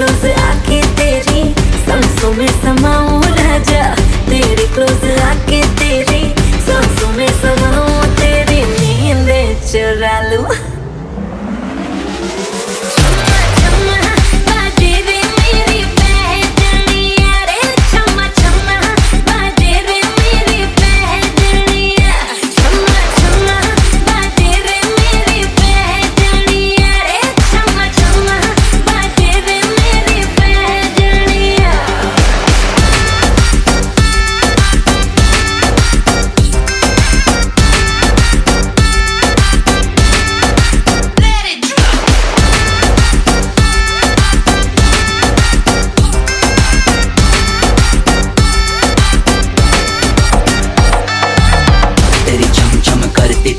Close आके तेरी सांसों में समाऊं राजा, तेरी क्लोज आके तेरी सांसों में समाऊं, तेरी नींदें चुरा लूं।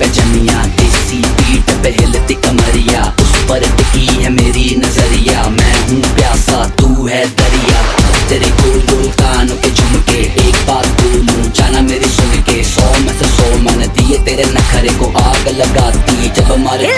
पजनिया देसी बीट पे हिलती कमरिया, उस पर टिकी है मेरी नजरिया। मैं हूँ प्यासा तू है दरिया, तेरे गोल गोल कानों के झुमके। एक बात बोलूं जाना मेरी सुन के, 100 में से 100 मन दिए तेरे नखरे को आग लगाती जब हमारे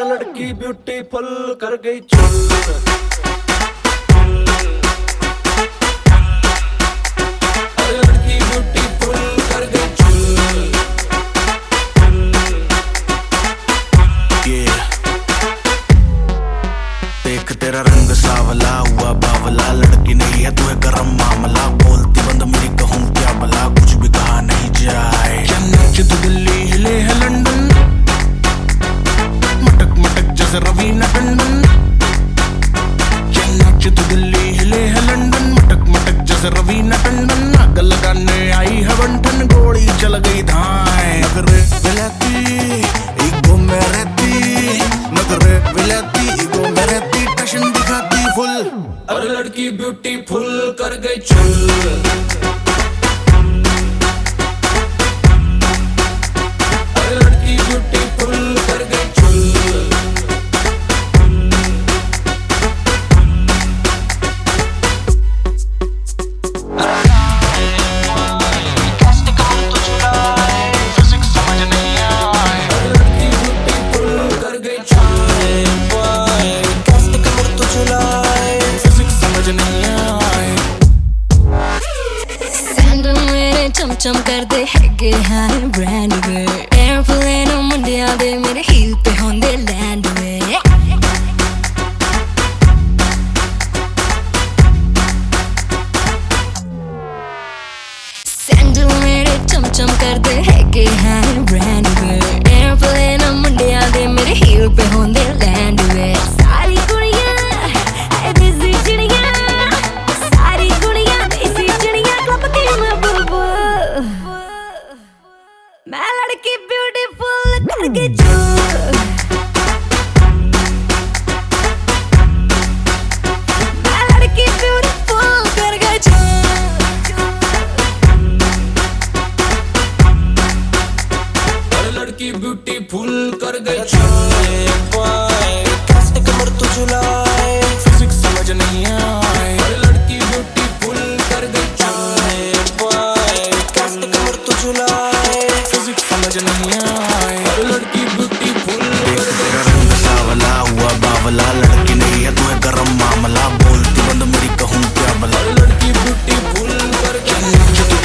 लड़की ब्यूटीफुल कर गई चुल, लड़की ब्यूटीफुल कर गई चुल। देख तेरा रंग सावला हुआ बावला, लड़की नहीं है तू है गरम मामला। बोलती बंद मेरी कहूँ क्या भला, कुछ भी कहा नहीं जाए। तो दिल्ली हिले है लंदन, मटक मटक जैसे रवीना टंडन। तो दिल्ली हिले है लंदन, मटक मटक जैसे रवीना टंडन। आग लगाने आई है बंठन, गोली चल गई धाए। नगरे विलाती ईगो में रहती, नगरे विलाती ईगो में रहती, टशन दिखाती फुल। और लड़की ब्यूटीफुल कर गई चुल। चम कर दे हैगे हाय ब्रांड वे, एयरप्लेन मुंडिया दे मेरे हील पे होंदे लैंड वे। सैंडल मेरे चम कर दे हैगे हाय ब्रांड वे, एयरप्लेन मुंडिया दे मेरे हील पे होंदे लैंड वे। सारी कुड़ियां है देसी चिड़ियां, सारी कुड़ियां देसी चिड़ियां क्लब की मैं बुलबुल। मैं लड़की ब्यूटीफुल करके चुल, मैं लड़की ब्यूटीफुल करके चुल। लड़की ब्यूटीफुल कर गई कैसे कमर तू झुलाए फिजिक्स समझ नहीं आए हर लड़की ब्यूटीफुल कर गई कैसे कमर तू झुलाए फिजिक्स समझ नहीं आए हर लड़की ब्यूटीफुल रंग सावला हुआ बावला लड़की नहीं है तू है गरम मामला बोलती बंद मेरी कहूँ क्या भला लड़की ब्यूटीफुल कर गई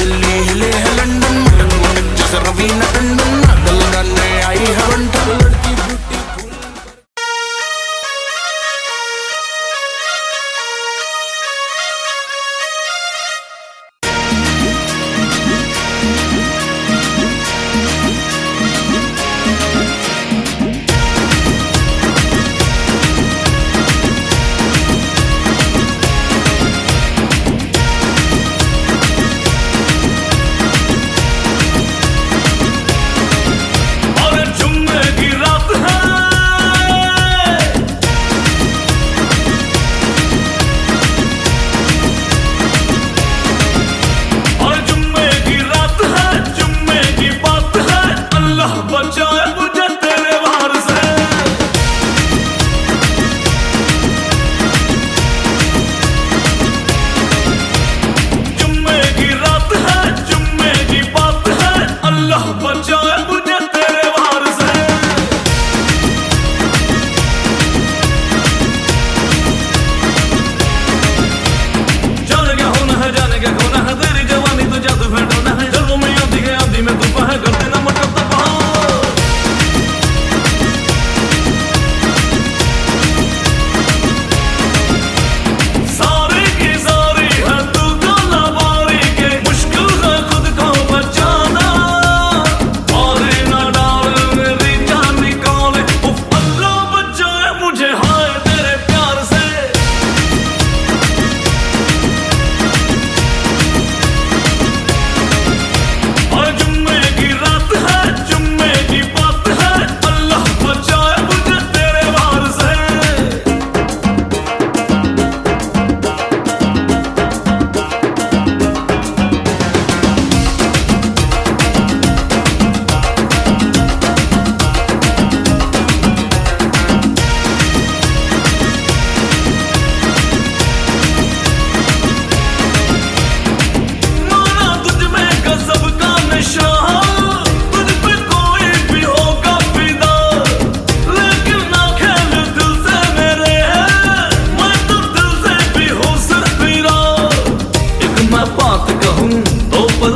दिल्ली हिले है लंदन मटक मटक जैसे रवीना टंडन नागल लगाने आई है बंटन लड़की ब्यूटीफुल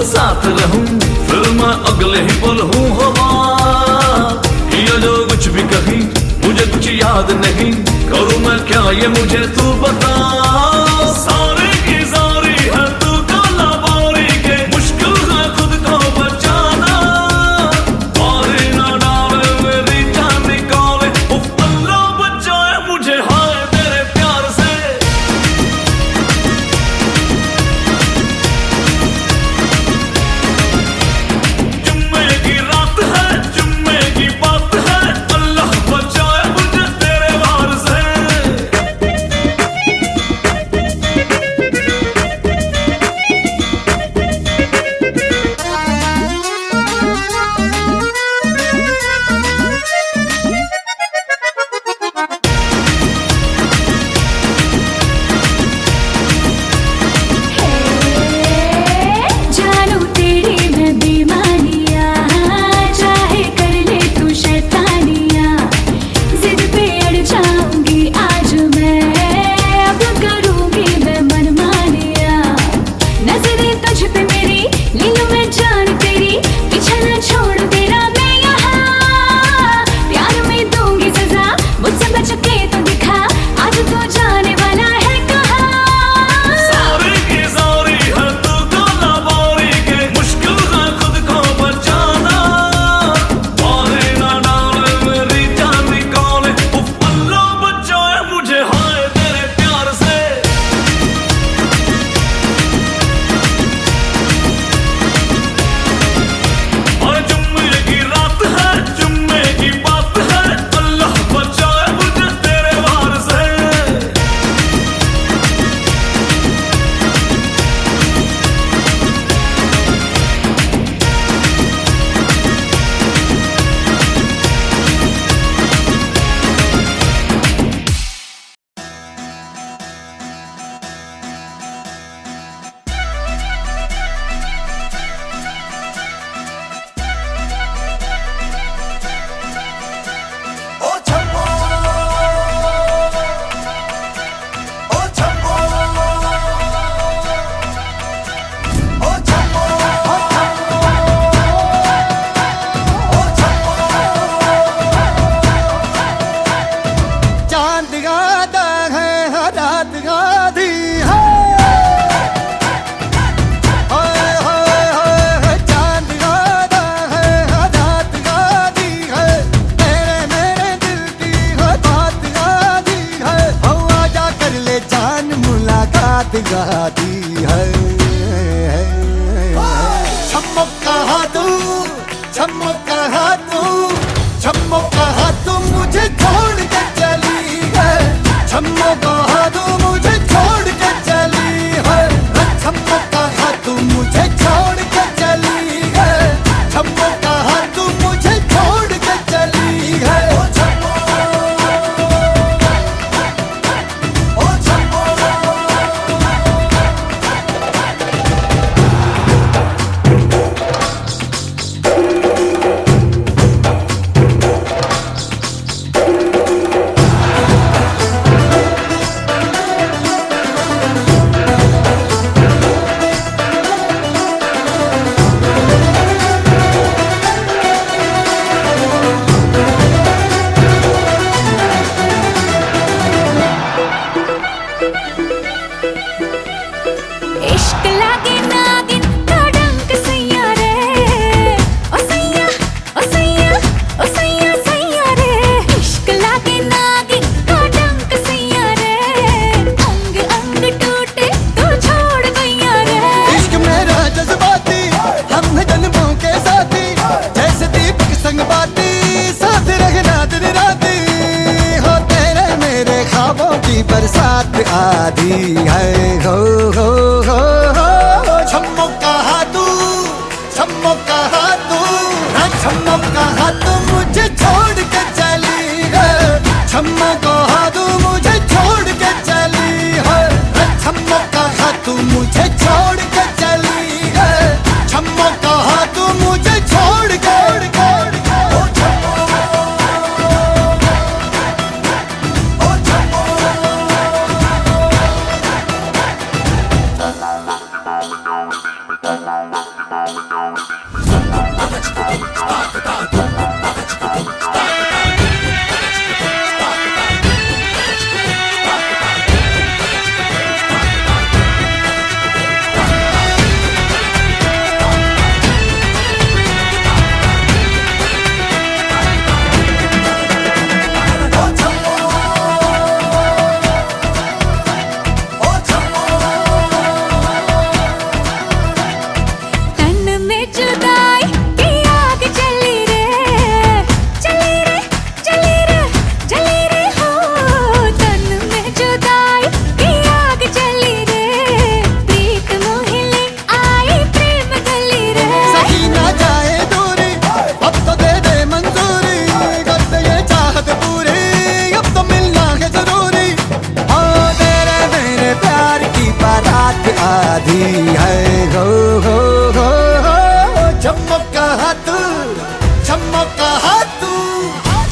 साथ रहूं फिर मैं अगले ही पल हूँ हवा किया जो कुछ भी कहीं मुझे कुछ याद नहीं करूँ मैं क्या ये मुझे तू बता सारे की सारी है तू काला बारी के मुश्किल है खुद को बचाना बारी ना डाले मेरी जान निकाले उफ अल्लाह बचाए मुझे हाय तेरे प्यार से रात गाती है। छम्मो कहा तू, छम्मो कहा तू, छम्मो कहा तू मुझे छोड़ के चली है। छम्मो कहा तू मुझे छोड़ के चली है। छम्मो कहा तू मुझे छोड़ के चली है। छम्मो कहा तू मुझे छोड़ के चली है। ओ छम्मो, ओ छम्मो। इश्क लागे नागिन का डंक सैया रे, ओ सैया, ओ सैया, ओ सैया सैया रे। इश्क लागे नागिन का डंक सैया रे, अंग अंग टूटे तू छोड़ गैया रे। इश्क मेरा जज्बाती, हम जन्मों के साथी, जैसे दीपक संग बाती, साथ रहना दिन राती। हो तेरे मेरे ख्वाबों की बरसात आधी है। हो हो हो हो। छम्मो कहा तू, छम्मो कहा तू, हाँ छम्मो कहा तू मुझे छोड़ के चली है। छम्मो कहा तू मुझे छोड़ के चली है। छम्मो कहा तू मुझे छोड़ के चली है। छम्मो कहा तू मुझे छोड़ के ओ छम्मो, ओ छम्मो। तन में जुदाई की आग चली रे, चली रे, चली रे, चली रे हो। तन में जुदाई की आग चली रे, प्रीत मोहिले आई प्रेम गली रे। सही ना जाए दूरी, अब तो दे दे मंजूरी, कर दे ये चाहत पूरी, अब तो मिलना है जरूरी। हो तेरे मेरे प्यार की बारात आधी है। हो हो हो हो। छम्मो कहा तू, छम्मो कहा तू,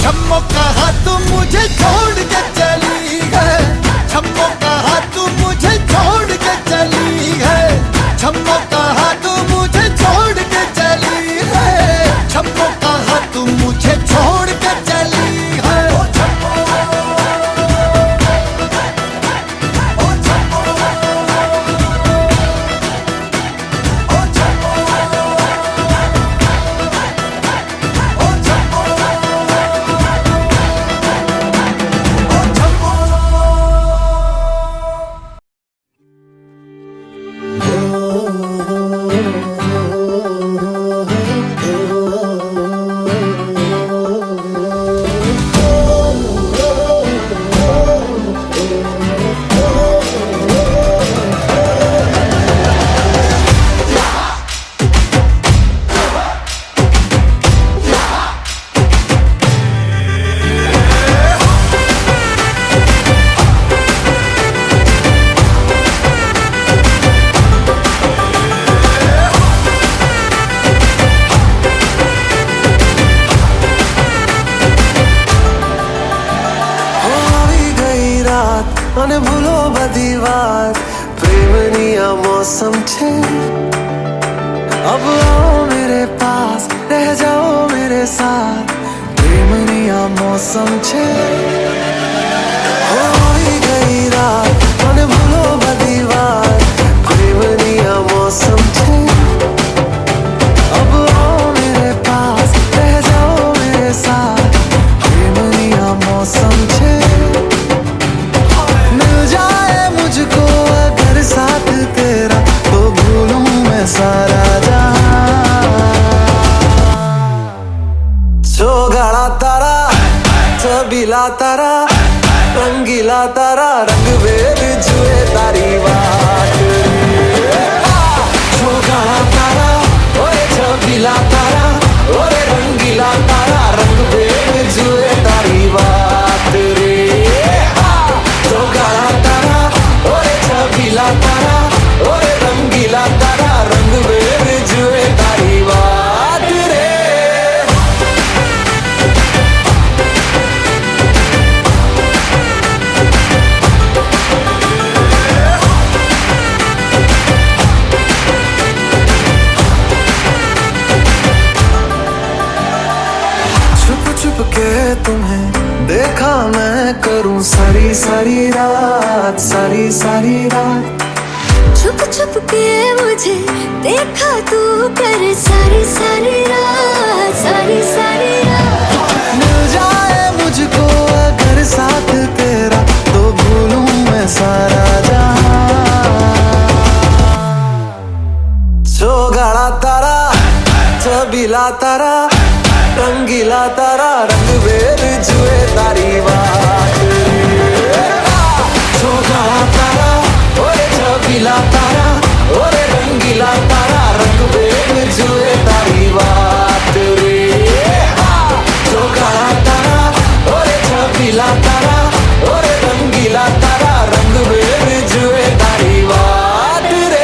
छम्मो कहा तू मुझे छोड़ के चली है। छम्मो कहा तू मुझे छोड़ के चली है। छम्मो कहा तू मुझे छोड़ के चली है। छम्मो कहा तू मुझे छोड़ के चली है। ओ छम्मो, ओ छम्मो, ओ छम्मो, ओ छम्मो, ओ छम्मो। અને ભૂલો બધી વાત પ્રેમની આ મૌસમ છે अब आओ मेरे पास रह जाओ मेरे साथ प्रेमनी आ मौसम छे हो गई रात અને ભૂલો બધી વાત પ્રેમની આ મૌસમ છે अब आओ मेरे पास रह जाओ मेरे साथ प्रेमनी आ मौसम छे मिल जाए मुझको अगर चौगाड़ा तारा छबीला तारा रंगीला तारा रंग बेर जुए तारी बात चौगाड़ा तारा ओए छबीला तारा ओए रंगीला तारा रंग बेर जुए तारी बात रे चौगाड़ा तारा ओए छबीला तारा ओए रंगीला तारा रंग बेर जुए तारी बात रे छुप के तुम्हें देखा मैं करूं सारी सारी रात सारी सारी रात छुप छुप के मुझे देखा तू कर सारी सारी रात सारी सारी रात मिल जाए मुझको अगर साथ तेरा तो भूलूं मैं सारा जहां चौगाड़ा तारा छबीला तारा रंगीला तारा रंग बेर जुए तारी बात चौगाड़ा तारा ओए छबीला तारा ओए रंगीला तारा रंग बेर जुए तारी बात रे चौगाड़ा तारा ओए छबीला तारा ओए रंगीला तारा रंग बेर जुए तारी बात रे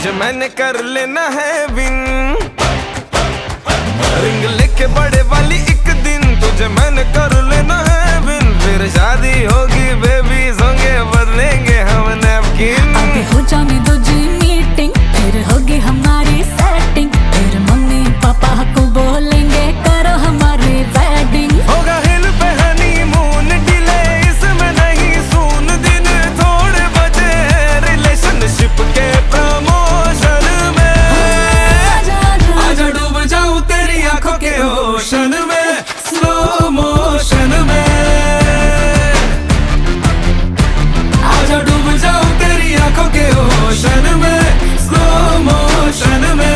तुझे मैंने कर लेना है विन, रिंग लेके बड़े वाली एक दिन तुझे मैंने कर लेना है विन। फिर शादी होगी बेबी होंगे बदलेंगे हम नैपकिन। अभी हो जाने दो जी मीटिंग, फिर होगी हमारी सेटिंग, फिर मम्मी पापा को बोलेंगे करो हमारी वेडिंग। होगा हिल पे हनीमून डिले, इसमें नहीं सून दिन थोड़े बचे रिलेशनशिप के प्रमोशन में। आजा डूब जाऊं तेरी आंखों के ओशन में, स्लो मोशन में। आजा डूब जाऊं तेरी आंखों के ओशन में, स्लो मोशन में।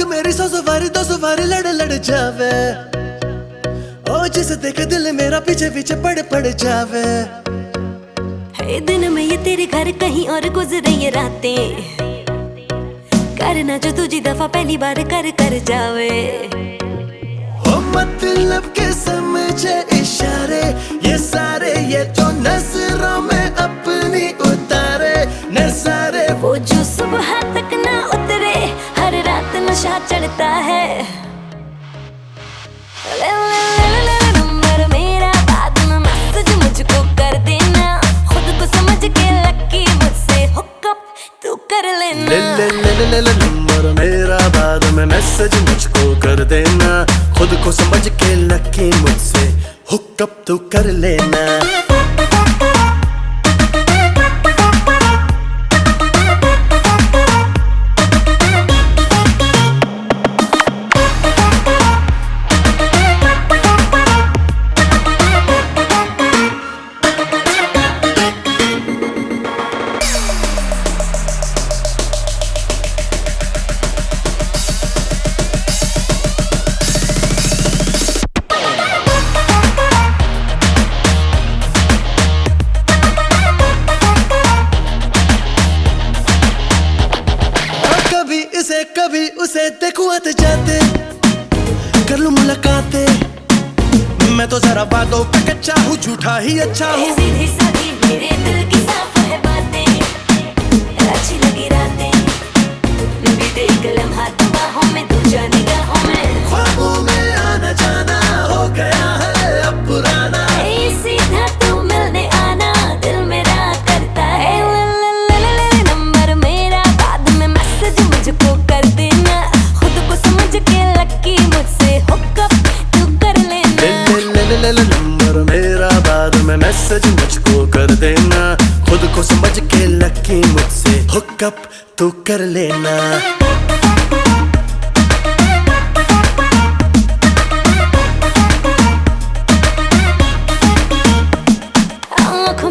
मेरी सौ सवारी दो सवारी लड़ लड़ जावे, ओ जिसे देखे दिल मेरा पीछे पीछे पड़ जावे। है दिन में ये तेरे घर कहीं और गुजरे ये रातें, करना जो तुझी दफा पहली बार कर जावे। ओ मतलब के समझे इशारे ये सारे, ये तो नजरों में अपनी उतारे नजारे। वो जो सुबह तक ना उतरे, हर रात नशा चढ़ता है। ले ले ले ले नंबर मेरा, बाद में मैसेज मुझको कर देना, खुद को समझ के लकी मुझसे हुकअप तू कर लेना। ले ले ले ले ले नंबर मेरा, बाद में मैसेज मुझको कर देना, खुद को समझ के लकी मुझसे हुकअप तू कर लेना। कभी उसे देखूं आते जाते, कर लूं मुलाकातें। मैं तो जरा बातों पे कच्चा हूँ, झूठा ही अच्छा हूँ। सीधी सादी मेरे दिल की साफ है बातें, अच्छी लगी रातें, बीते एक लम्हा तो बाहों में, दूजा निगाहों में। ख्वाबों में आना जाना हो गया है अब पुराना, सीधा तू मिलने आना दिल मेरा करता है। ले नंबर मेरा, बाद में मैसेज मुझको कर देना, खुद को समझ के लकी मुझसे हुकअप तू कर लेना। ले नंबर मेरा, बाद में मैसेज मुझको कर देना, खुद को समझ के लकी मुझसे हुकअप तू कर लेना।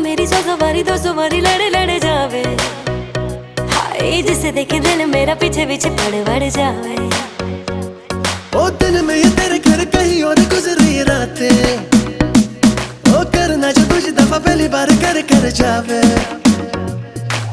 मेरी सौ सवारी दो सवारी लड़ लड़ जावे, हाय जिसे देखे दिल मेरा पीछे पीछे पड़ जावे। ओ दिन में ये तेरे घर कहीं और गुजरी रातें, ओ करना जो तुझे दफा पहली बार कर जावे।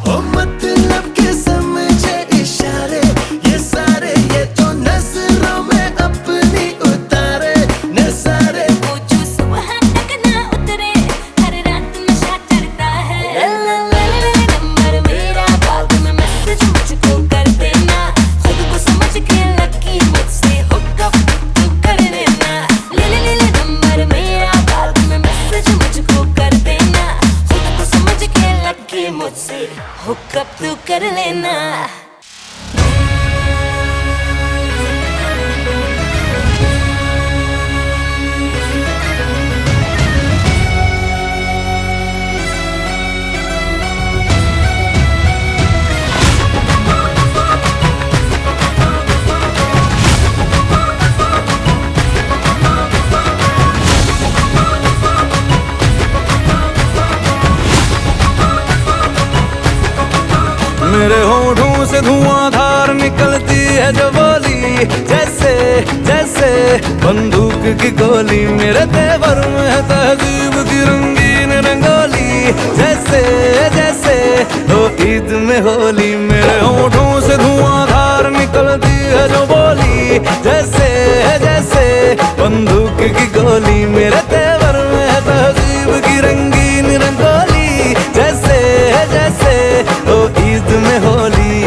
ओ मतलब के समझे इशारे ये सारे, ये तो नजरों में अपनी उतारे नजारे। वो जो सुबह तक ना उतरे, हर रात नशा चढ़ता है। नंबर मेरा, बाद में मैसेज मुझको कर देना, खुद को समझ के लकी मुझसे हुकअप तू कर लेना। ले नंबर मेरा, से धुआंधार निकलती है जो बोली, जैसे जैसे बंदूक की गोली। मेरे तेवर में है तहजीब की रंगीन रंगोली, जैसे जैसे हो ईद में होली। मेरे होठों से धुआंधार निकलती है जो बोली, जैसे जैसे बंदूक की गोली। मेरे तेवर में है तहजीब की रंगीन रंगोली, जैसे जैसे हो ईद में होली।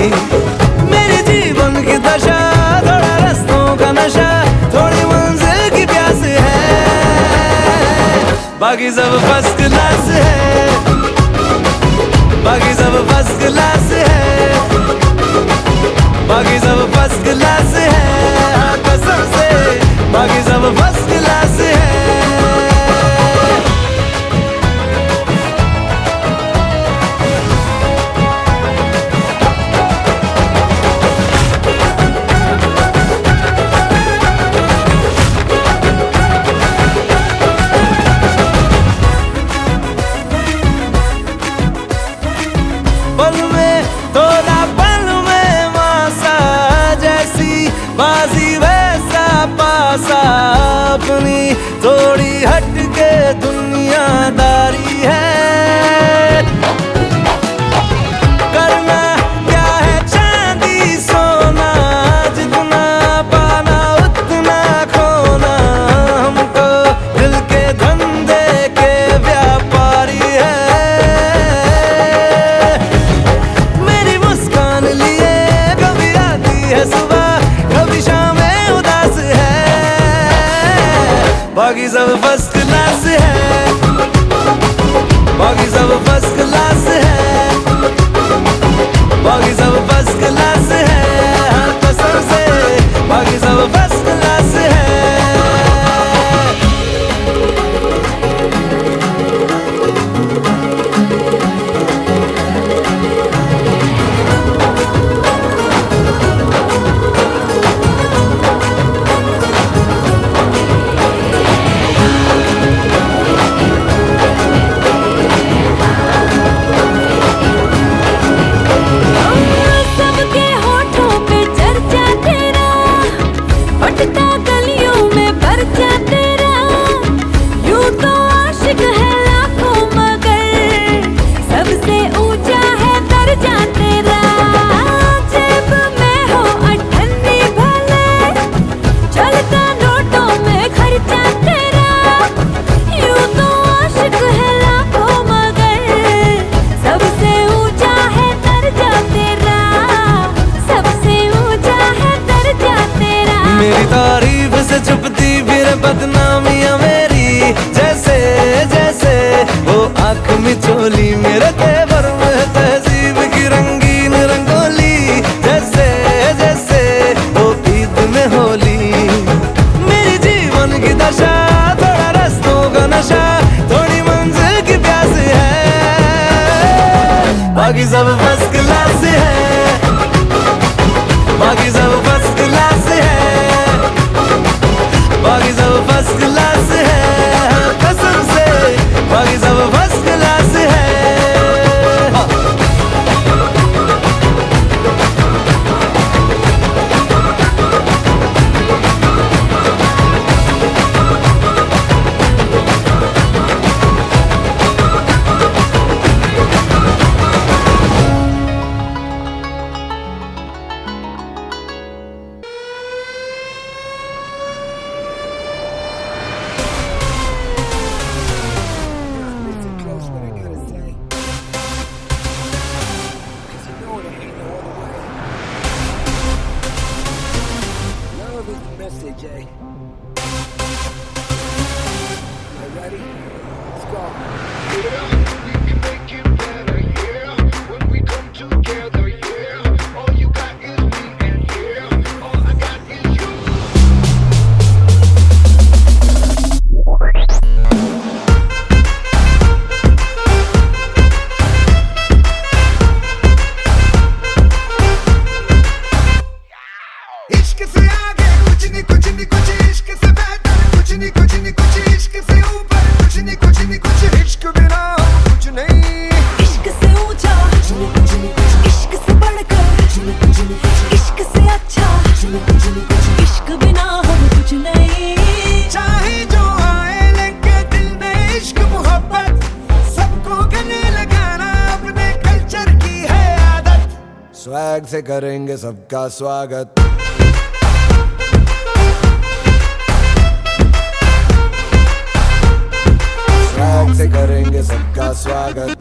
मेरे जीवन की दशा थोड़ा रस्तों का नशा, थोड़ी मंजिल की प्यास है, बाकी सब फर्स्ट क्लास है, बाकी सब फर्स्ट क्लास है, बाकी सब फर्स्ट क्लास है, हाँ कसम से बाकी सब फर्स्ट क्लास है। पल में तोला पल में मासा, जैसी बाजी वैसा पासा। अपनी थोड़ी हटके दुनियादारी है, करना क्या है चांदी सोना, जितना पाना उतना खोना। हमको दिल के धंधे के व्यापारी है, मेरी मुस्कान लिए कभी आती है सुबह, कभी शाम में उदास है, बाकी सब फर्स्ट क्लास है, बाकी सब फर्स्ट क्लास है, बाकी सब फर्स्ट क्लास है, हाँ कसम से बाकी सब फर्स्ट क्लास है। सबके होठों पे चर्चा तेरा, बटता गलियों में परचा तेरा। यूं तो आशिक है लाखों मगर सबसे ऊंचा है दर्जा तेरा। जेब में हो अठन्नी भले, चलता नोटों में खर्चा तेरा। यूं तो आशिक है लाखों मगर सबसे ऊंचा है दर्जा तेरा, सबसे ऊंचा है दर्जा तेरा। मेरी तारीफ से छुपती फिर बदनामियां मेरी, जैसे जैसे वो आंख में चोली। मेरे तेवर में तहजीब की रंगीन रंगोली, जैसे जैसे वो ईद में होली। मेरी जीवन की दशा थोड़ा रस्तों का नशा, थोड़ी मंजिल की प्यास है, बाकी सब फर्स्ट क्लास है, बाकी सब फर्स्ट क्लास है, बाकी सब फर्स्ट क्लास है, हाँ कसम से बाकी सब फर्स्ट क्लास है। स्वैग से करेंगे सबका स्वागत। स्वैग से करेंगे सबका स्वागत।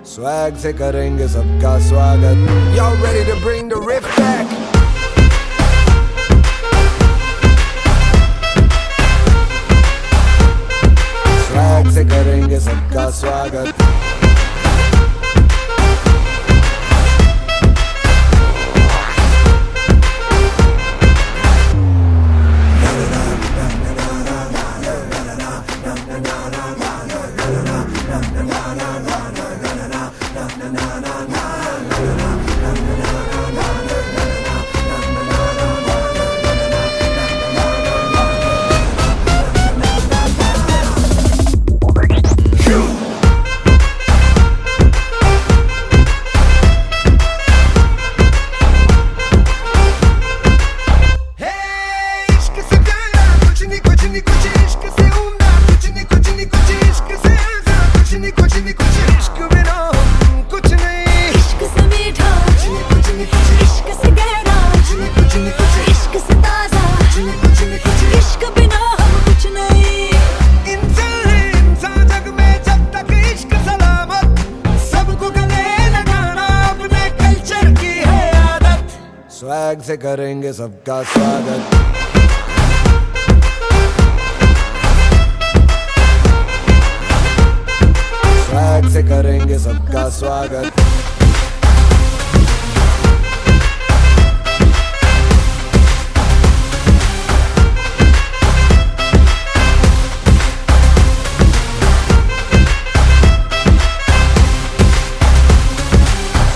स्वैग से करेंगे सबका स्वागत। Y'all ready to bring the riff back? Swag से करेंगे सबका स्वागत। स्वैग से करेंगे सबका स्वागत। स्वैग से करेंगे सबका स्वागत।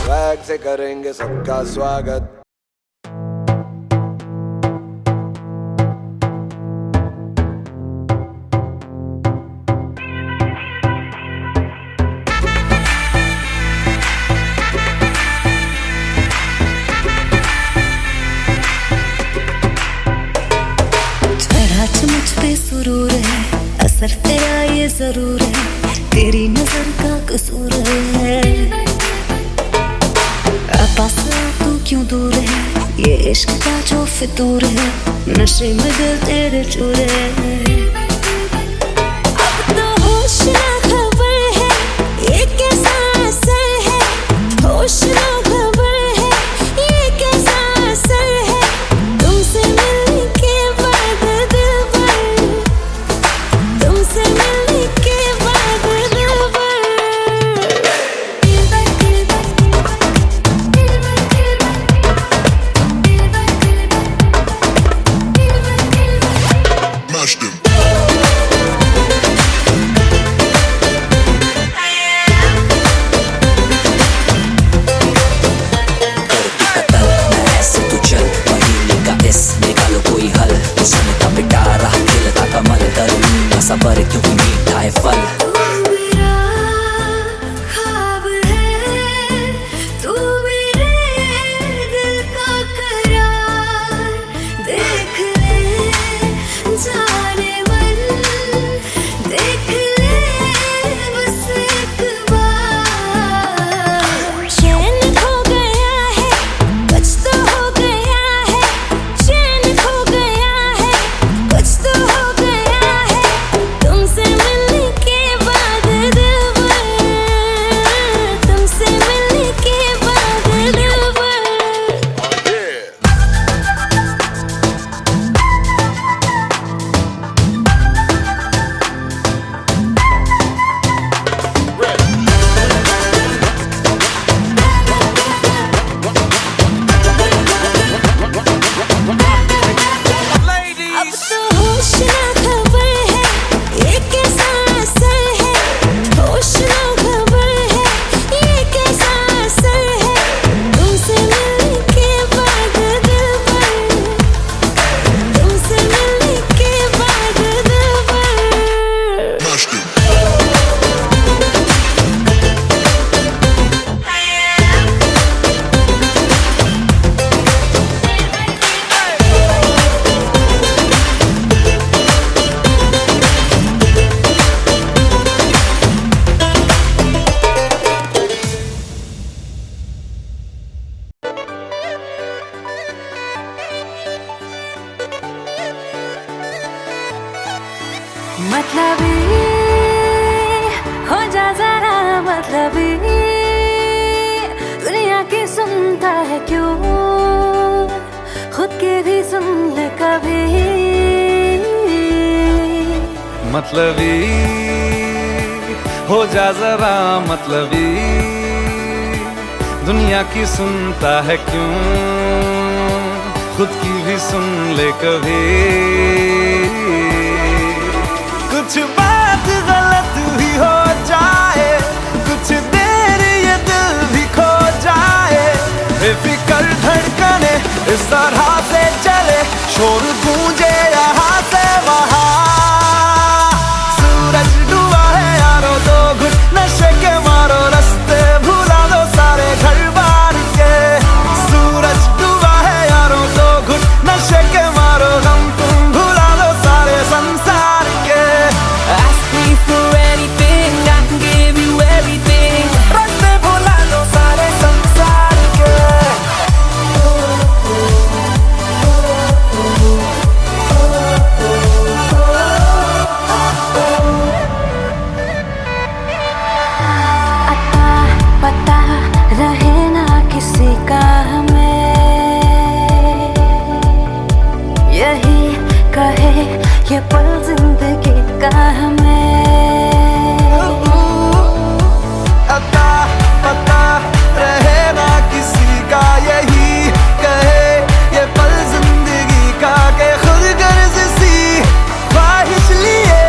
स्वैग से करेंगे सबका स्वागत। मुझ पे सुरूर है, असर तेरा ये जरूर है, तेरी नजर का कसूर है। पास तू क्यों दूर है, ये इश्क का जो फितूर है, नशे में दिल तेरे चूर है। अब तो होश ना खबर है, ये कैसा असर है, होश ना खबर है, ये कैसा असर है, तुमसे मिलने के बाद दिल भर, तुमसे मिलने के बाद दिल भर। सबर क्यों मीठा है फल। तू मेरा ख्वाब है, तू मेरे दिल का करार, देख ले जाने मन, देख ले बस एक बार। चैन खो गया है, कुछ तो हो गया है, चैन खो गया है, कुछ तो हो गया है, तुम मतलबी हो जा जरा मतलबी, दुनिया की सुनता है क्यों, खुद के भी सुन ले कभी। मतलबी हो जा जरा मतलबी, दुनिया की सुनता है क्यों, खुद की भी सुन ले कभी। कुछ बात गलत भी हो जाए, कुछ देर ये दिल भी खो जाए, बेफिक्र धड़कने इस तरह से चले, शोर गूंजे यहाँ से वहाँ। सूरज डूबा है यारो, दो घुट नशे के मारो, रास्ते भुला दो सारे घर बार के। सूरज डूबा है यारो, दो घुट नशे के मारो, गम तुम भुला दो सारे संसार के। Ask me for anything, I can give you everything, रास्ते भुला दो सारे संसार के। पता रहे ना किसी का हमें, यही कहे ये पल जिंदगी का हमें। अता पता रहे ना किसी का, यही कहे ये पल जिंदगी का, के खुद गर्ज सी ख्वाहिश लिए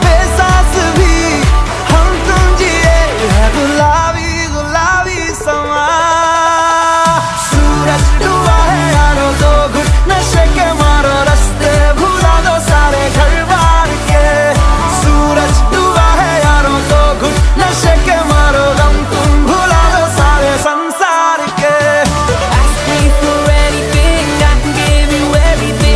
बेसास भी हम तुम जिए है गुलाबी गुलाबी समा। सूरज डूबा है यारो, दो घुट नशे के मारो, रास्ते भुला दो सारे घर बार के। सूरज डूबा है यारो, दो घुट नशे के मारो, गम तुम भुला दो सारे संसार के। Ask me for anything, I can give you everything,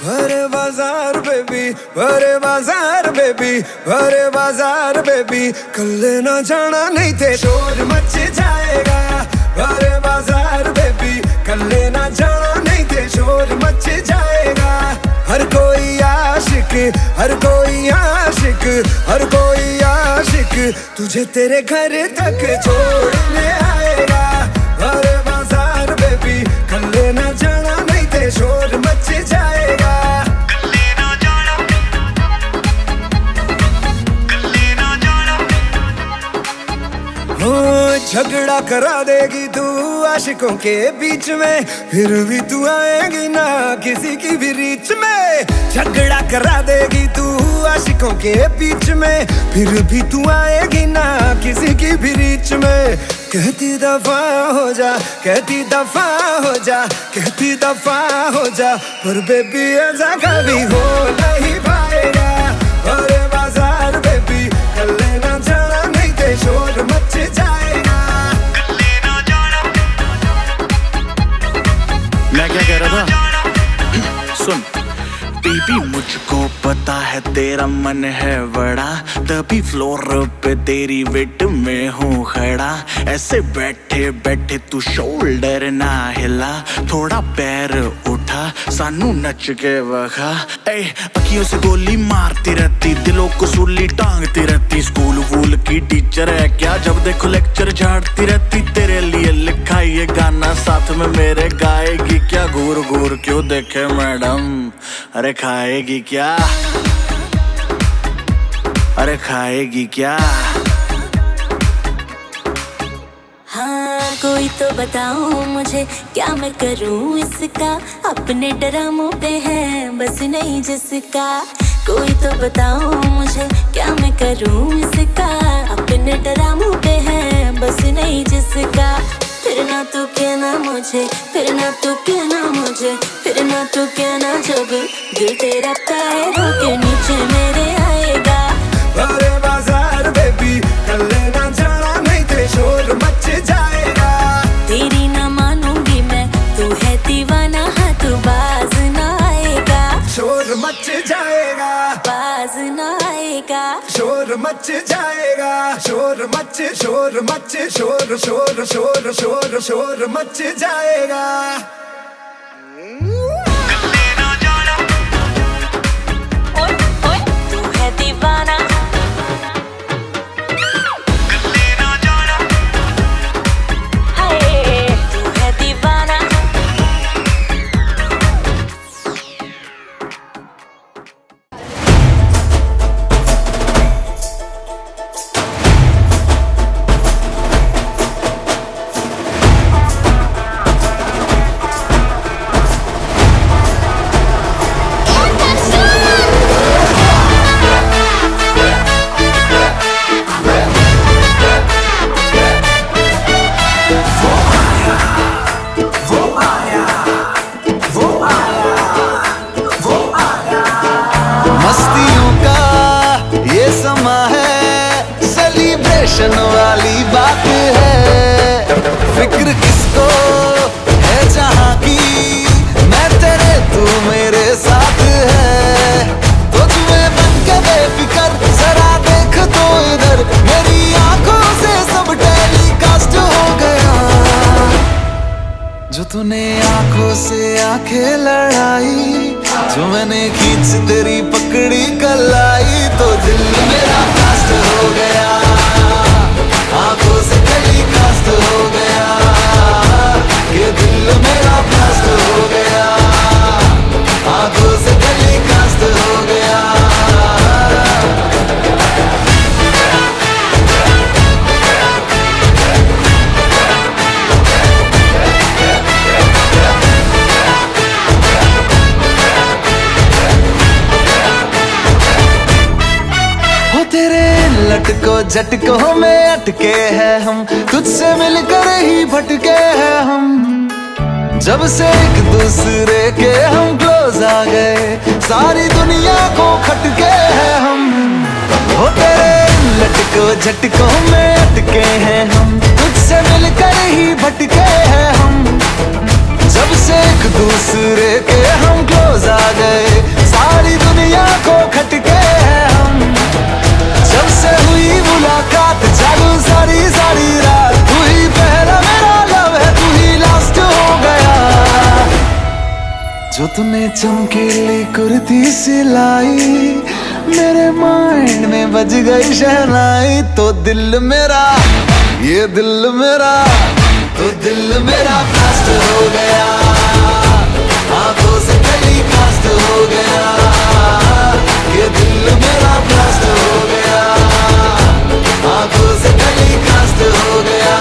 भरे बाजार बेबी, भरे बाजार बेबी, भरे बाजार बेबी, कल ना जाना नहीं थे शोर मच जाएगा। भरे बाजार बेबी, कल ना जाना नहीं थे शोर मच जाएगा। हर कोई आशिक, हर कोई आशिक, हर कोई आशिक तुझे तेरे घर तक छोड़ने आएगा। भरे बाजार बेबी, कल ना जाना नहीं थे शोर मच जाएगा। झगड़ा करा देगी तू आशिकों के बीच में, फिर भी तू आएगी ना किसी की भी रीच में। झगड़ा करा देगी तू आशिकों के बीच में, फिर भी तू आएगी ना किसी की भी रीच में। कहती दफा हो जा, कहती दफा हो जा, कहती दफा हो जा, पर बेबी ऐसा कभी हो नहीं पाएगा। अरे बाजार बेबी, कल ना जाना नहीं थे शोर मच जाएगा। मैं क्या कह रहा था सुन, बेबी मुझको पता है तेरा मन है बड़ा, तभी फ्लोर पे तेरी वेट में हूँ खड़ा। ऐसे बैठे बैठे तू शोल्डर ना हिला, थोड़ा पैर उठा सानू नच के वखा। अखियों से गोली मारती रहती, दिलों को सूली टांगती रहती, स्कूल वूल की टीचर है क्या, जब देखो लेक्चर झाड़ती रहती। तेरे लिए लिखा ये गाना साथ में मेरे गाएगी क्या, घूर घूर क्यों देखे मैडम, अरे खाएगी क्या, अरे खाएगी क्या। हाँ कोई तो बताओ मुझे, क्या मैं करूँ इसका, अपने ड्रामों पे है बस नहीं जिसका। कोई तो बताओ मुझे, क्या मैं करूँ इसका, अपने ड्रामों पे है बस नहीं जिसका। फिर ना तू कहना मुझे, फिर ना तू कहना मुझे, फिर ना तू कहना जब दिल तेरा पैरों के नीचे मेरे आएगा। अरे बाजार बेबी, कल ना जाना नहीं थे शोर मच जाएगा। तेरी ना मानूंगी मैं, तू है दीवाना। शोर मच जाएगा, शोर मच शोर मच शोर शोर शोर शोर शोर मच जाएगा। तू है दीवाना, हाय तू है दीवाना। मस्तियों का ये समा है, सेलिब्रेशन वाली बात है। फिक्र किसको है जहाँ की, मैं तेरे तू मेरे साथ है। तो तुम्हें बन के बेफिक्र जरा देख तो इधर, मेरी आंखों से सब टेलीकास्ट हो गया। जो तूने आंखों से आंखें लड़ाई, जो मैंने खींच तेरी पकड़ी कलाई, तो दिल मेरा ब्लास्ट हो गया, आंखों से टेलीकास्ट हो गया। ये दिल मेरा ब्लास्ट हो गया, आंखों से टेलीकास्ट हो गया। तेरे लटको झटकों में अटके हैं हम, तुझसे मिलकर ही भटके हैं हम। जब से एक दूसरे के हम क्लोज आ गए, सारी दुनिया को खटके हैं हम। हो तेरे लटको झटकों में अटके हैं हम, तुझसे मिलकर ही भटके हैं हम। जब से एक दूसरे के हम क्लोज आ गए, सारी दुनिया को खटके हैं हम। जब से हुई मुलाकात जागू सारी सारी रात, तू ही पहला मेरा लव है, तू ही लास्ट हो गया। जो तूने चमकीली कुर्ती सिलाई, मेरे माइंड में बज गई शहनाई। तो दिल मेरा, ये दिल मेरा, तो दिल मेरा ब्लास्ट हो गया, आंखों से टेलीकास्ट हो गया। ये दिल मेरा ब्लास्ट हो गया, आंखों से टेलीकास्ट हो गया।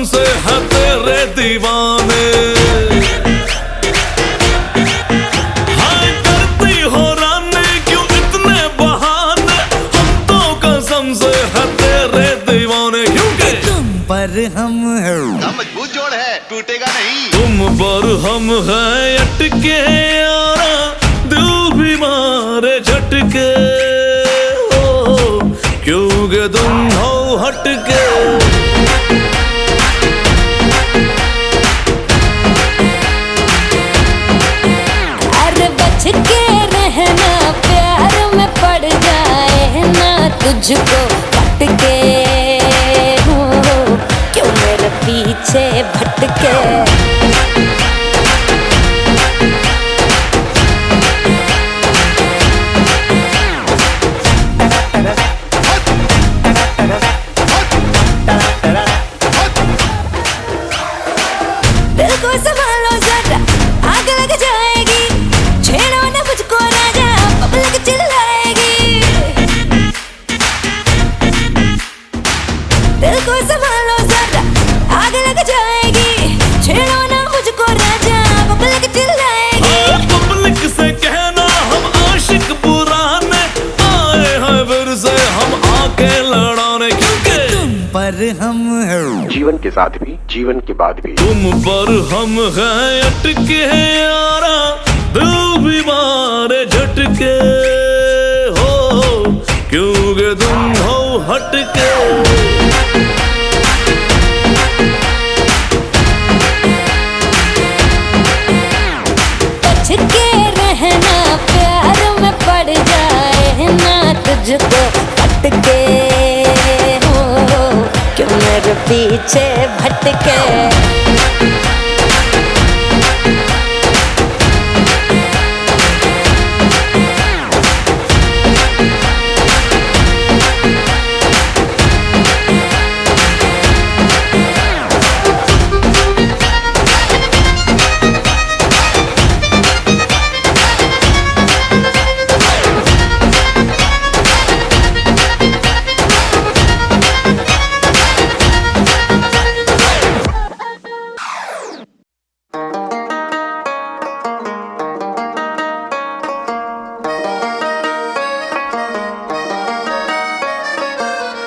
से है तेरे दीवाने। हाय करती हो रानी क्यों इतने बहाने, हम तो कसम से है तेरे दीवाने। क्योंकि तुम पर हम हैं, मजबूत जोड़ है, टूटेगा नहीं। तुम पर हम हैं अटके यारा, दिल भी मारे झटके हो, क्योंकि तुम हो हटके। अरे बच के रहना, प्यार में पड़ जाए ना तुझको भटके हो, क्यों मेरे पीछे भटके। दिल को संभालो जरा, आग लग जाएगी, छेड़ो ना मुझको राजा, पब्लिक चिल्लाएगी। दिल को संभालो जरा, आग लग जाएगी, छेड़ो ना मुझको राजा, पब्लिक चिल्लाएगी। पब्लिक से कहना हम आशिक पुराने, आए हैं फिर से हम आके लड़ाने। क्योंकि तुम पर हम हैं, जीवन के साथ भी, जीवन के बाद भी। तुम पर हम हैं अटके यारा, दिल भी मारे झटके हो, क्योंकि तुम हो हटके। बच के रहना, प्यार में पड़ जाए ना तुझको भटके हो, क्यों मेरे पीछे भटके।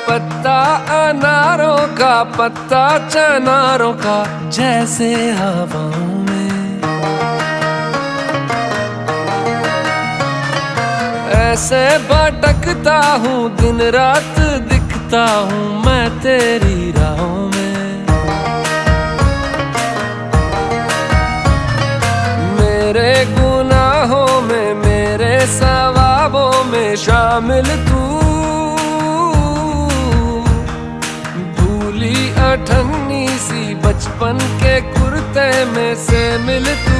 पत्ता अनारों का, पत्ता चनारों का, जैसे हवाओं में ऐसे भटकता हूँ, दिन रात दिखता हूँ मैं तेरी राहों में। मेरे गुनाहों में, मेरे सवाबों में शामिल तू, अठन्नी सी बचपन के कुर्ते में से मिल तू।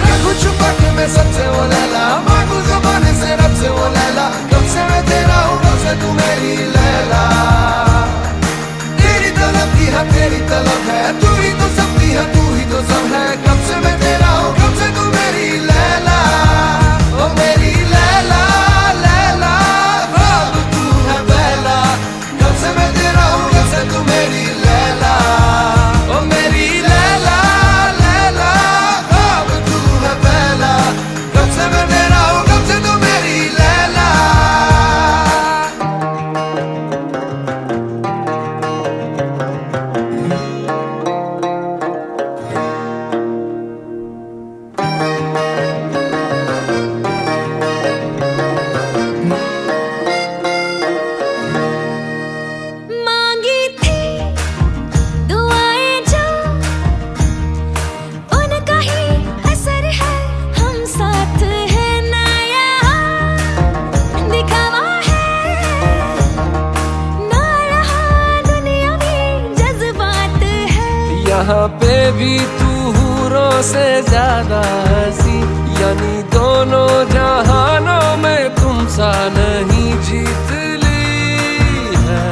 रखूं छुपा के मैं सबसे वो लैला, मांगू ज़बान से रब से वो लैला, कब से मैं तेरा हूँ कब से तू मेरी लैला। तेरी तलब की है तेरी तलब है, तू ही तो सबकी है तू ही तो सब है, कब से मैं तेरा हूँ कब से तू मेरी लैला। ओ मेरी लैला लैला, ख्वाब तू है पहला, कब से मैं तेरा हूँ कब से तू मेरी लैला। ओ मेरी लैला लैला, ख्वाब तू है पहला, कब से मैं तेरा हूँ कब से तू मेरी लैला। मांगी थी दुआएं जो, उनका ही असर है, हम साथ हैं ना यहाँ दिखावा है, ना रहा दुनिया में जज्बात है। यहाँ पे भी तू हूरों से ज्यादा हंसी, यानी दोनों जहानों में तुम सा नहीं जीत ली है।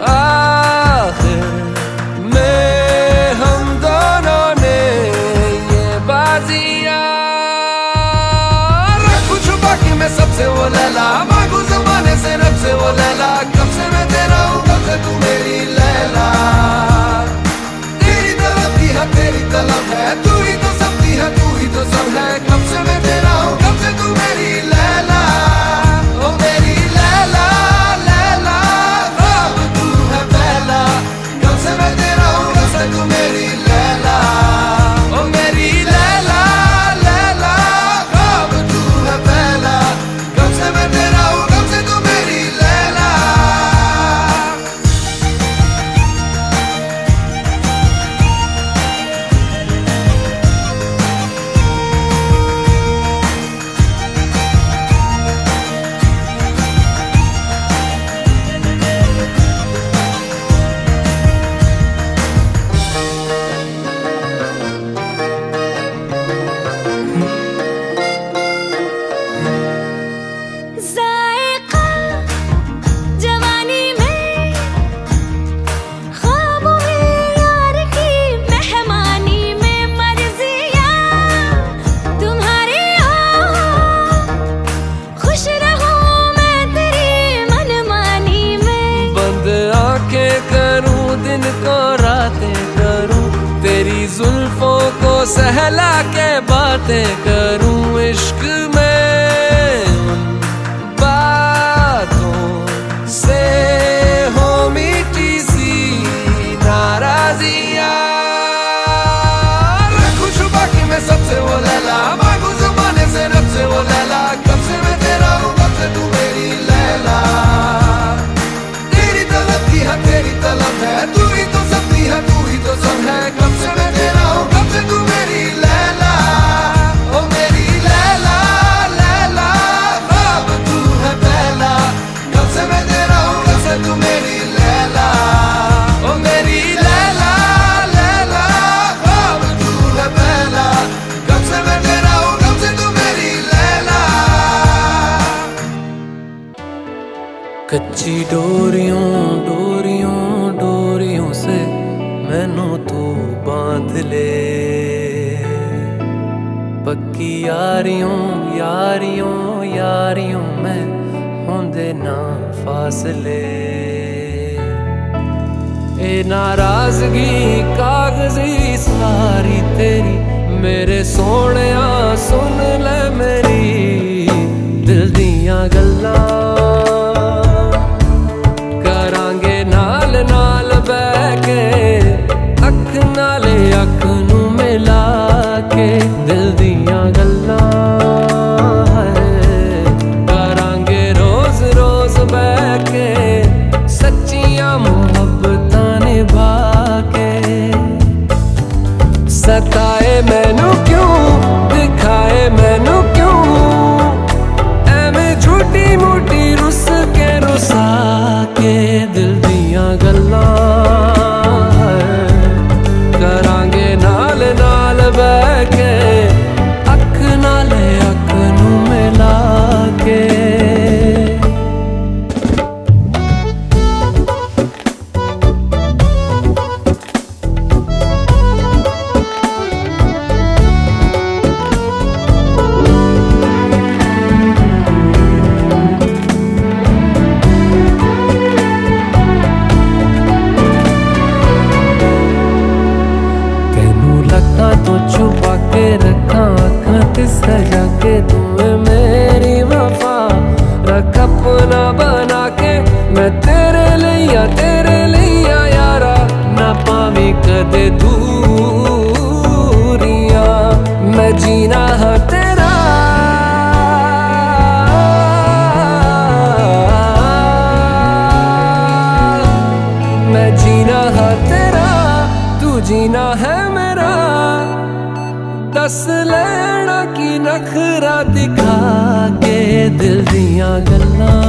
आखिर में हम दोनों ने ये बाजियां, रखूं छुपा के मैं सबसे वो लैला, मांगू ज़माने से रब से वो लैला, कब से मैं तेरा हूँ कब से से तू मेरी लैला, तेरी तलब की है तेरी तलब है, तू ही तो सब की है तू ही तो सब है, कब से मैं तेरा हूँ कब से तू मेरी लैला, ओ मेरी लैला लैला, ख्वाब तू है पहला, कब से मैं तेरा हूँ कब से तू मेरी लैला, ओ मेरी लैला लैला, ख्वाब तू है पहला, कब से मैं तेरा हूँ कब से तू मेरी लैला। जायका जवानी में, ख्वाबों में यार की मेहमानी में, मर्जियाँ तुम्हारी हो, खुश रहूं मैं तेरी मनमानी में। बंद आंखें करूं दिन को रातें करूं, तेरी जुल्फों को सहला के बातें करूं, इश्क में उन बातों से हो मीठी सी नाराजियां, रखूं छुपा के मैं सबसे वो लैला, मांगू ज़माने से रब से वो लैला, कब से मैं तेरा हूँ कब से तू मेरी लैला, तेरी तलब की है तेरी तलब है, तू ही तो सब की है तू ही तो सब है, कब से मैं तेरा हूँ कब से तू मेरी लैला, ओ मेरी लैला लैला, ख्वाब तू है पहला, कब से मैं तेरा हूँ कब से तू मेरी लैला, ओ मेरी लैला लैला, ख्वाब तू है पहला, कब से मैं तेरा हूँ कब से तू मेरी लैला। कच्ची डोरियों डोरियों डोरियों से मैनू तू बांध ले, पक्की यारियों यारियों यारियों में होंदे ना फासले, ए नाराजगी कागजी सारी तेरी, मेरे सोहणिया सुन ले मेरी दिल दियां गल्लां, करांगे नाल नाल बैठ के, अख नाले अख नू मिला के, दिल दियां गल्लां करांगे रोज रोज बैठ के, सच्चियां मुहब्बतां निभा के, सताए मैनू क्यों दिखाए मैनू क्यों, एवें झूठी मूठी रुस के रुसा के, दिल दियां गल्लां करांगे नाल नाल बैठ के, अख नाले अख नू मिला के। तो छुपा के रखा अखां ते सजा के, तूं मेरी वफा रख अपना बना के, मैं तेरे लिया यारा, ना पावी कदे दूरियां, मैं जीना हाँ तेरा, मैं जीना हाँ तेरा, तू जीना है मेरा, दस लेना की नखरा दिखा के, दिल दियां गल्लां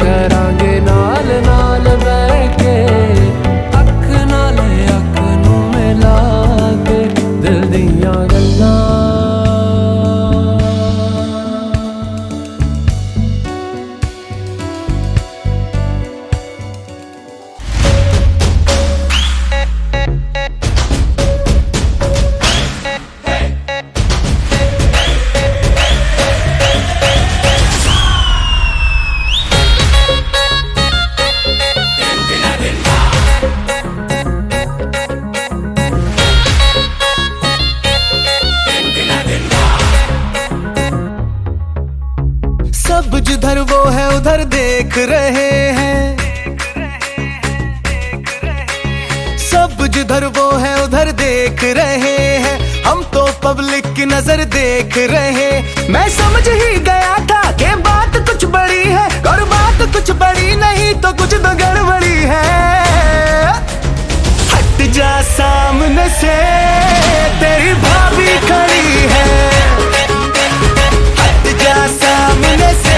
करांगे नाल नाल बैठ के, अख नाले अख नू मिला के, दिल दियां गल्लां। उधर देख रहे हैं, सब जिधर वो है उधर देख रहे हैं। हम तो पब्लिक की नजर देख रहे। मैं समझ ही गया था कि बात कुछ बड़ी है, और बात कुछ बड़ी नहीं तो कुछ तो गड़बड़ी है। हट जा सामने से, तेरी भाभी खड़ी है। हट जा सामने से,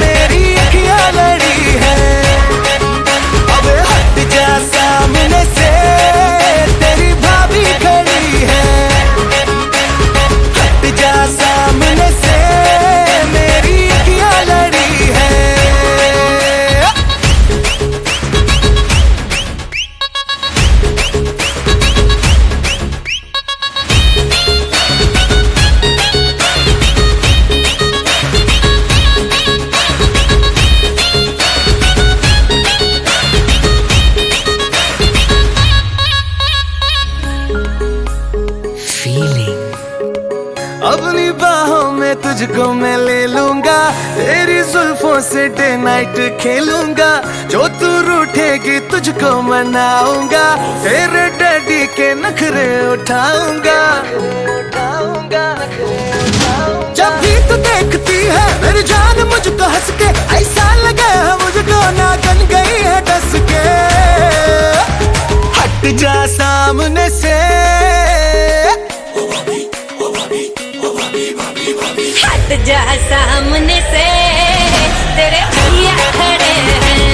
मेरी अखियां लड़ी है। अब हट जा सामने से, तेरी भाभी खड़ी है। हट जा सामने से, मेरी अखियां लड़ी है। अपनी बाहों में तुझको मैं ले लूंगा, तेरी जुल्फों से डे नाइट खेलूंगा। जो तू रूठेगी तुझको मनाऊंगा, तेरे डैडी के नखरे उठाऊंगा। जब भी तू देखती है मेरी जान मुझको हंस के, ऐसा लगे मुझको नागन गई है डस के। हट जा सामने से, हट जा सामने से, तेरे भैया खड़े हैं।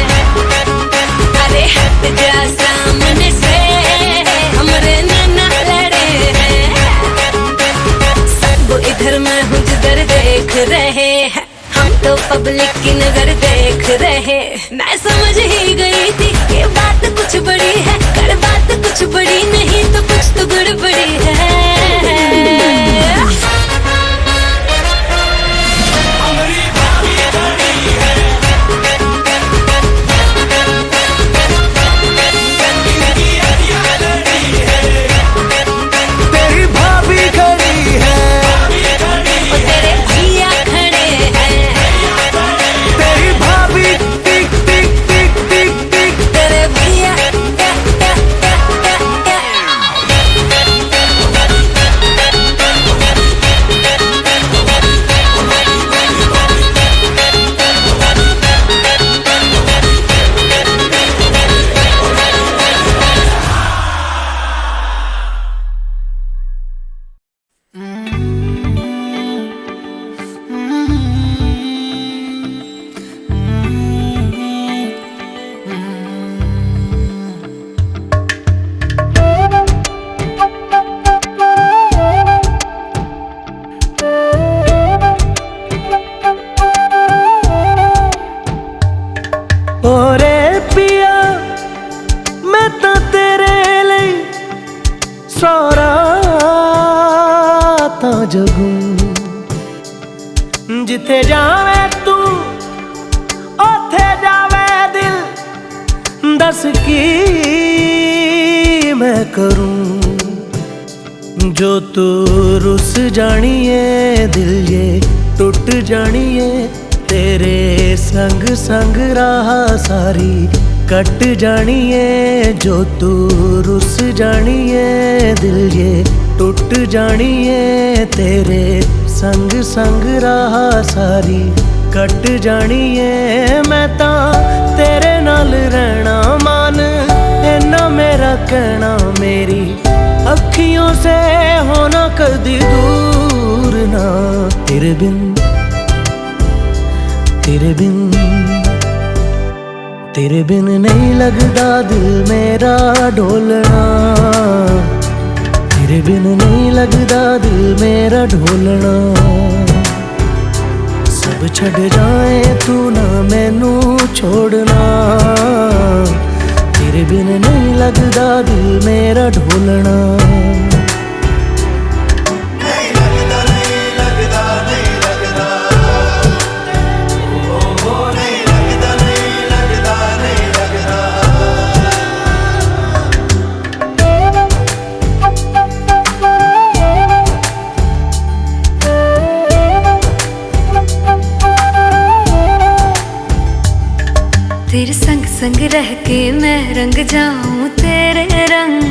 अरे हट जा सामने से, हमरे नाना लड़े हैं। सब इधर मैं हूँ जिधर देख रहे हैं, हम तो पब्लिक की नजर देख रहे। मैं समझ ही गई थी कि बात कुछ बड़ी है, कर बात कुछ बड़ी नहीं तो कुछ तो गड़बड़ी है। जिथे जावे तू ओथे जावे दिल, दस की मैं करूं जो तू रुस जानिए। दिल ये टूट जानिए, तेरे संग संग राह सारी कट जानिए। जो तू रुस जानिए, दिल ये टूट जानिए। तेरे संग संग राह सारी कट जानिए। मैं ता तेरे नाल रहना मान, इन्ना मेरा कहना। मेरी अखियों से होना कदी दूर ना, तेरे बिन तेरे बिन तेरे बिन नहीं लगदा दिल मेरा ढोलना। तेरे बिन नहीं लगदा दिल मेरा ढोलना। सब छड़ जाए तू ना मैनू छोड़ना। तेरे बिन नहीं लगदा दिल मेरा ढोलना। फिर संग संग रह के मैं रंग जाऊं तेरे रंग,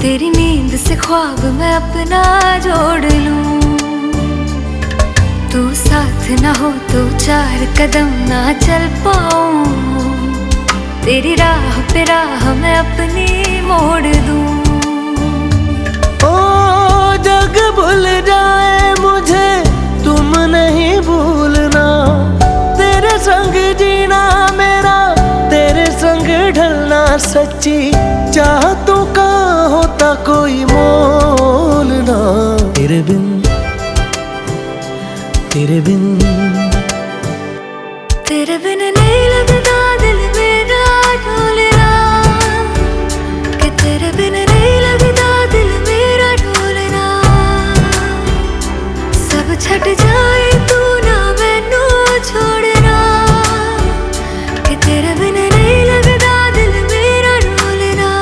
तेरी नींद से ख्वाब मैं अपना जोड़ लूं। तू साथ ना हो तो 4 कदम ना चल पाऊं, तेरी राह पे राह मैं अपनी मोड़ दूं। ओ जग भूल जाए मुझे तुम नहीं भूलना, तेरे संग जीना मेरा तेरे संग ढलना, सच्ची चाहतों का होता कोई मोल ना। तेरे बिन तेरे बिन तेरे बिन नहीं लगता दिल मेरा ढोलना, कि तेरे बिन नहीं लगता दिल मेरा ढोलना। सब छट जाए तू ना मैनू छोड़ना, कि तेरे बिन नहीं लगता दिल मेरा ढोलना।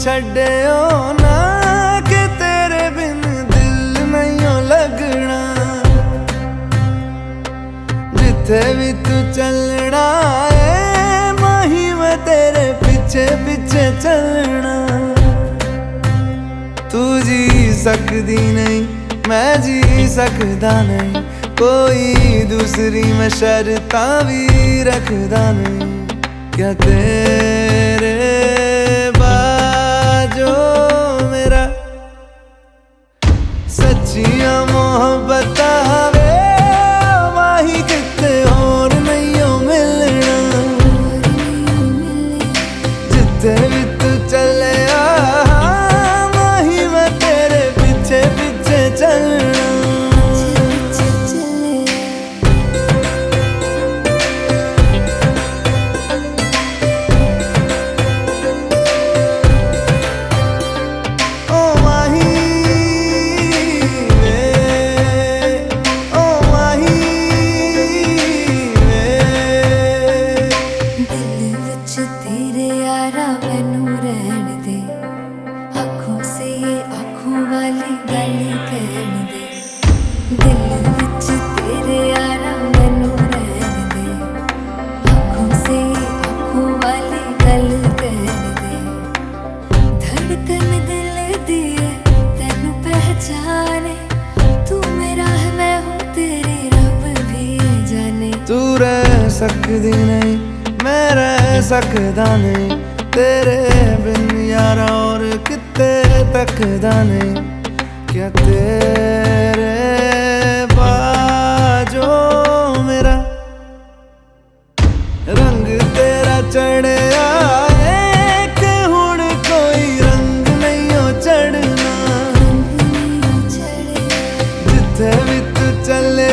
छड्डियो ना कि तेरे बिन दिल नहीं लगना, जिथे भी तू चलना है माही मैं तेरे पीछे पीछे चलना। तू जी सकदी नहीं मैं जी सकदा नहीं, कोई दूसरी मैं शर्तां भी रखदा नहीं। क्या तेरे जो मेरा सच्चियां मोहब्बत वे माही किते और नहीं मिलना, जिथे भी तू चले माही मैं तेरे पीछे पीछे चलना। सकदी नहीं मैं रह सकदा नहीं, तेरे बिन यारा और किते तकदा नहीं। क्या तेरे बाजो मेरा रंग तेरा चढ़िया है कि हुण कोई रंग नहीं हो चढ़ना, जिथे भी तू चले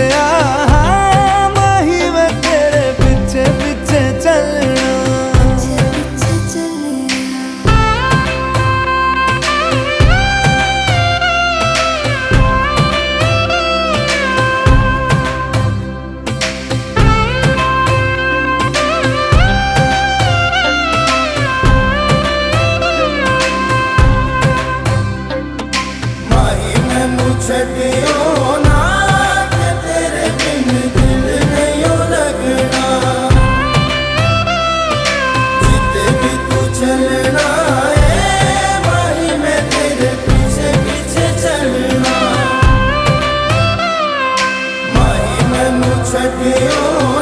के ओ